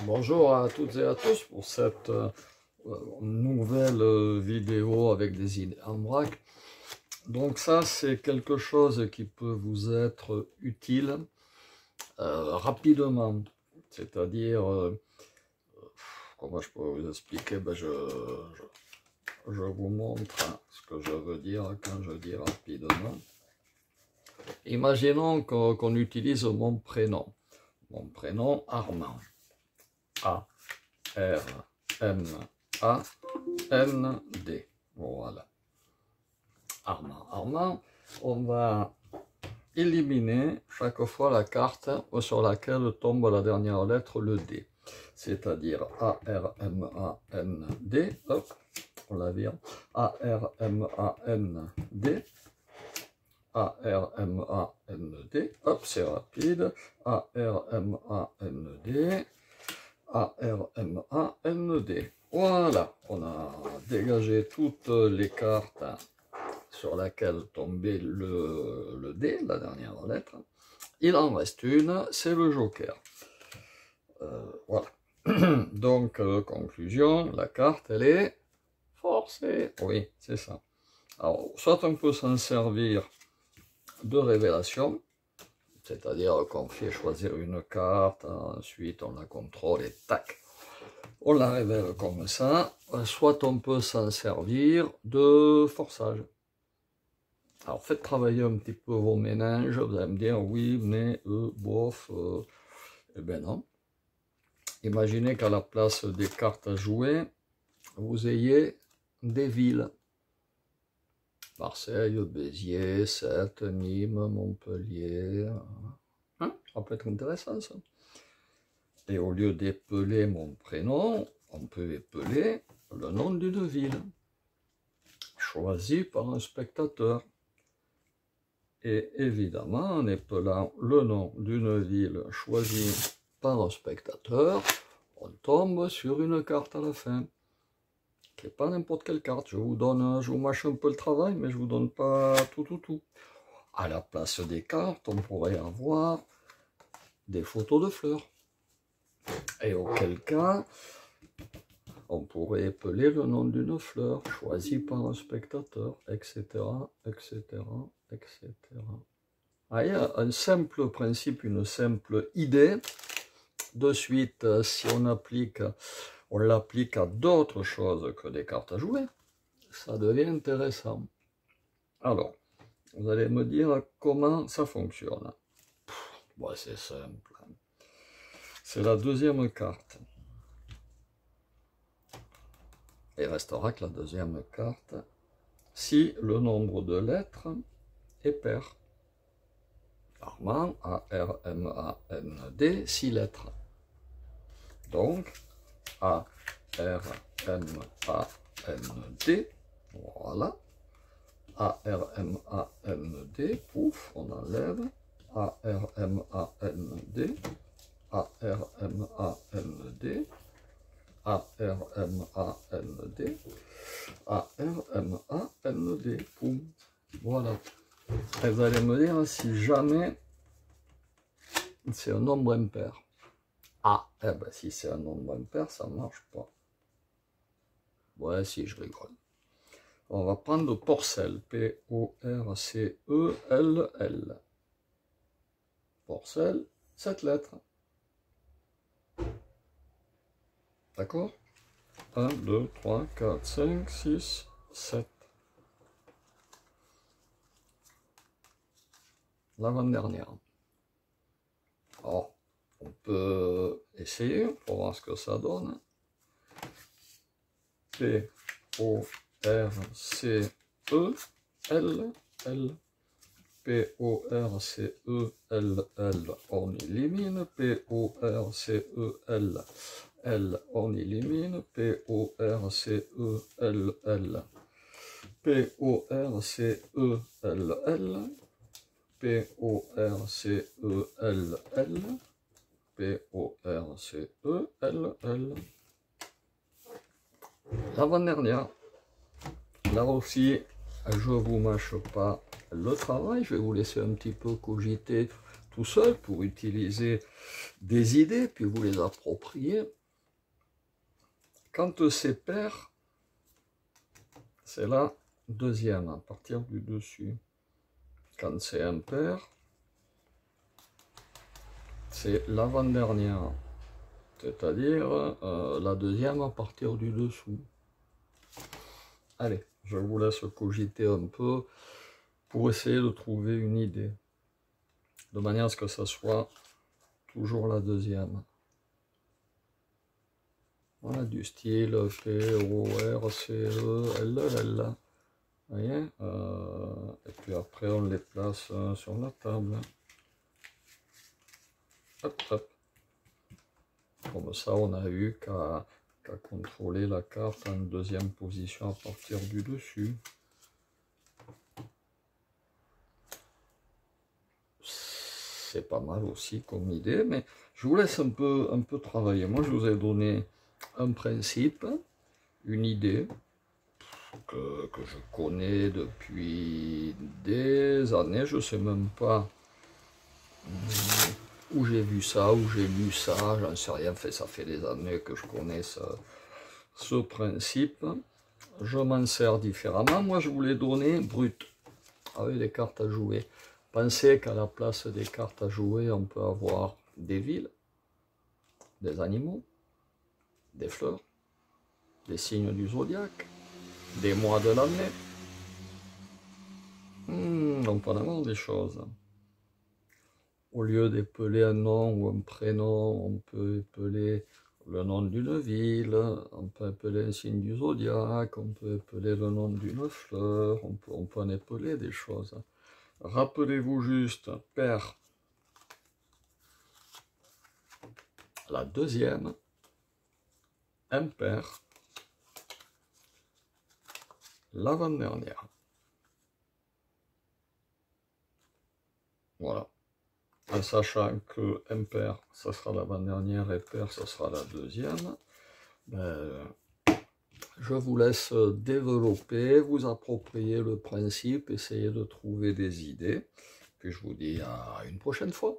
Bonjour à toutes et à tous pour cette nouvelle vidéo avec des idées en vrac. Donc ça, c'est quelque chose qui peut vous être utile rapidement. C'est-à-dire, comment je peux vous expliquer, je vous montre ce que je veux dire quand je dis rapidement. Imaginons qu'on utilise mon prénom. Mon prénom Armand. A-R-M-A-N-D. Voilà. Armand. On va éliminer chaque fois la carte sur laquelle tombe la dernière lettre, le D. C'est-à-dire A-R-M-A-N-D. Hop, on la vire. A-R-M-A-N-D. A-R-M-A-N-D. Hop, c'est rapide. A-R-M-A-N-D. A-R-M-A-N-D. Voilà, on a dégagé toutes les cartes sur lesquelles tombait le D, la dernière lettre. Il en reste une, c'est le joker. Voilà. Donc, conclusion, la carte, elle est forcée. Oui, c'est ça. Alors, soit on peut s'en servir de révélation, c'est-à-dire qu'on fait choisir une carte, ensuite on la contrôle et tac, on la révèle comme ça. Soit on peut s'en servir de forçage. Alors faites travailler un petit peu vos méninges, vous allez me dire oui, mais bof, eh bien non. Imaginez qu'à la place des cartes à jouer, vous ayez des villes. Marseille, Béziers, Sète, Nîmes, Montpellier. Hein, ça peut être intéressant ça. Et au lieu d'épeler mon prénom, on peut épeler le nom d'une ville, choisi par un spectateur. Et évidemment, en épelant le nom d'une ville choisie par un spectateur, on tombe sur une carte à la fin. Qui n'est pas n'importe quelle carte. Je vous mâche un peu le travail, mais je vous donne pas tout. À la place des cartes, on pourrait avoir des photos de fleurs. Et auquel cas, on pourrait épeler le nom d'une fleur choisie par un spectateur, etc., etc., etc. Ah, il y a un simple principe, une simple idée. De suite, si on l'applique à d'autres choses que des cartes à jouer, ça devient intéressant. Alors, vous allez me dire comment ça fonctionne. Bon, c'est simple. C'est la deuxième carte. Il restera que la deuxième carte si le nombre de lettres est pair. Armand, A-R-M-A-N-D, 6 lettres. Donc, A-R-M-A-N-D, voilà. A-R-M-A-N-D, pouf, on enlève. A-R-M-A-N-D, A-R-M-A-N-D, A-R-M-A-N-D, A-R-M-A-N-D, pouf, voilà. Et vous allez me dire si jamais c'est un nombre impair. Ah, eh ben si c'est un nombre impair, ça ne marche pas. Ouais, si, je rigole. On va prendre Porcel, P-O-R-C-E-L-L. Porcel, 7 lettres. D'accord? 1, 2, 3, 4, 5, 6, 7. L'avant-dernière. Alors, on peut essayer pour voir ce que ça donne. P-O-R-C-E-L-L. P-O-R-C-E-L-L, on élimine. P-O-R-C-E-L-L, on élimine. P-O-R-C-E-L-L. P-O-R-C-E-L-L. P-O-R-C-E-L-L. P-O-R-C-E-L-L. L'avant-dernière. Là aussi, je ne vous mâche pas le travail. Je vais vous laisser un petit peu cogiter tout seul pour utiliser des idées, puis vous les approprier. Quand c'est pair, c'est la deuxième, à partir du dessus. Quand c'est impair, c'est l'avant-dernière, c'est-à-dire la deuxième à partir du dessous. Allez, je vous laisse cogiter un peu pour essayer de trouver une idée, de manière à ce que ça soit toujours la deuxième. Voilà, du style P, O, R, C, E, L, L. Vous voyez, et puis après on les place sur la table. Hop, hop. Comme ça, on a eu qu'à contrôler la carte en deuxième position à partir du dessus. C'est pas mal aussi comme idée, mais je vous laisse un peu travailler. Moi, je vous ai donné un principe, une idée que je connais depuis des années. Je sais même pas où j'ai vu ça, où j'ai lu ça, j'en sais rien, ça fait des années que je connais ce principe. Je m'en sers différemment. Moi, je vous l'ai donné brut, avec des cartes à jouer. Pensez qu'à la place des cartes à jouer, on peut avoir des villes, des animaux, des fleurs, des signes du zodiaque, des mois de l'année. On peut en avoir des choses. Au lieu d'épeler un nom ou un prénom, on peut épeler le nom d'une ville, on peut épeler un signe du zodiaque, on peut épeler le nom d'une fleur, on peut en épeler des choses. Rappelez-vous juste, pair, la deuxième, impair, l'avant-dernière. Voilà. En sachant que impair, ça sera l'avant-dernière et pair, ça sera la deuxième. Je vous laisse développer, vous approprier le principe, essayer de trouver des idées. Puis je vous dis à une prochaine fois.